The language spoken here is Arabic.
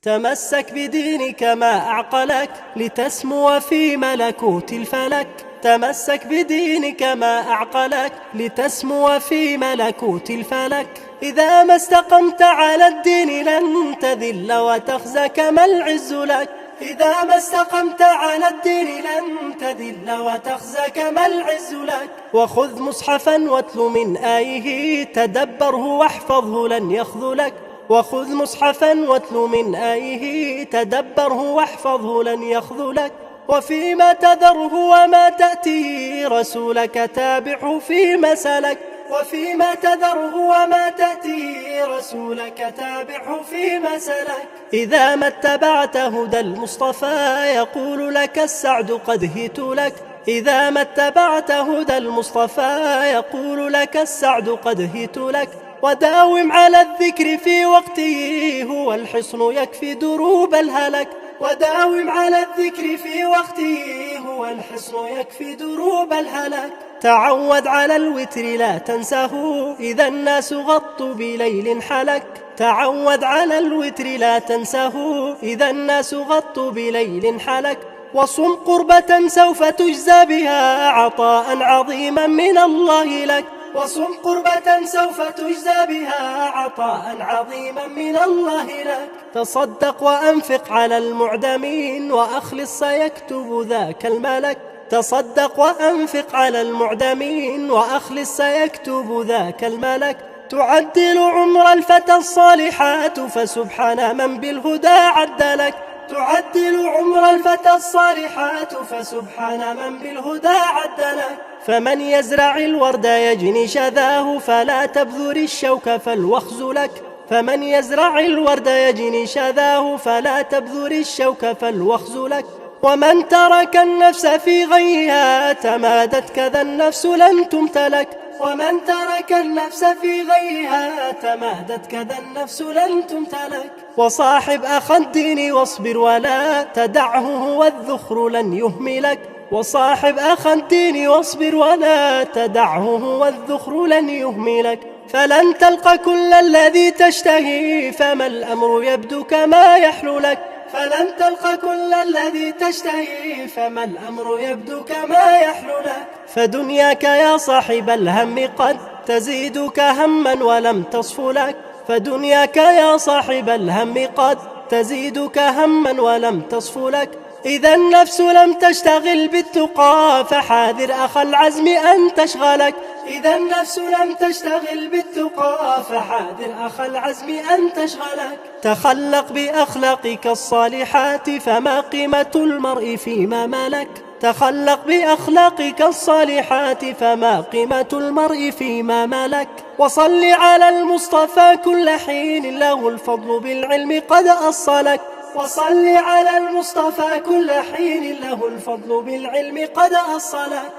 تمسك بدينك ما أعقلك لتسمو في ملكوت الفلك. تمسك بدينك ما أعقلك لتسمو في ملكوت الفلك. إذا ما استقمت على الدين لن تذل وتخزى كما العز لك. إذا ما استقمت على الدين لن تذل وتخزى كما العز لك. وخذ مصحفا واتل من آيه تدبره واحفظه لن يخذلك. وخذ مصحفا واتل من آيه تدبره واحفظه لن يخذلك. وفيما تذره وما تأتيه رسولك تابعه فيما سلك. وفيما تذره وما تأتيه رسولك تابعه فيما سلك. إذا ما اتبعت هدى المصطفى يقول لك السعد قد هيت لك. إذا ما اتبعت هدى المصطفى يقول لك السعد قد هيت لك. وداوم على الذكر في وقته هو الحصن يكفي دروب الهلك. وداوم على الذكر في وقته هو الحصن يكفي دروب الهلك. تعود على الوتر لا تنسه إذا الناس غطوا بليل حلك. تعود على الوتر لا تنسه إذا الناس غطوا بليل حلك. وصم قربة سوف تجزى بها عطاء عظيما من الله لك. وصم قربة سوف تجزى بها عطاء عظيما من الله لك. تصدق وأنفق على المعدمين وأخلص سيكتب ذاك الملك. تصدق وأنفق على المعدمين وأخلص سيكتب ذاك الملك. تعدل عمر الفتى الصالحات فسبحان من بالهدى عد لك. تعدل عمر الفتى الصالحات فسبحان من بالهدى عد لك. فمن يزرع الورد يجني شذاه فلا تبذر الشوك فالوخز لك. فمن يزرع الورد يجني شذاه فلا تبذر الشوك فالوخز لك. ومن ترك النفس في غيها تمادت كذا النفس لن تمتلك. ومن ترك النفس في غيها تمادت كذا النفس لن تمتلك. وصاحب أخ الدين واصبر ولا تدعه هو الذخر لن يهملك. وصاحب أخ الدين واصبر ولا تدعه هو الذخر لن يهملك. فلن تلقى كل الذي تشتهي فما الأمر يبدو كما يحلو لك. فلن تلقى كل الذي تشتهي فما الأمر يبدو كما يحلو لك. فدنياك يا صاحب الهم قد تزيدك هما ولم تصف لك. فدنياك يا صاحب الهم قد تزيدك هما ولم تصف لك. إذا النفس لم تشتغل بالتقى فحاذر أخ العزم أن تشغلك. إذا النفس لم تشتغل بالتقى فحاذر أخ العزم أن تشغلك. تخلق بأخلاقك الصالحات فما قيمة المرء فيما ملك. تخلق بأخلاقك الصالحات فما قيمة المرء فيما ملك. وصل على المصطفى كل حين له الفضل بالعلم قد أصلك. وصل على المصطفى كل حين له الفضل بالعلم قد أصلك.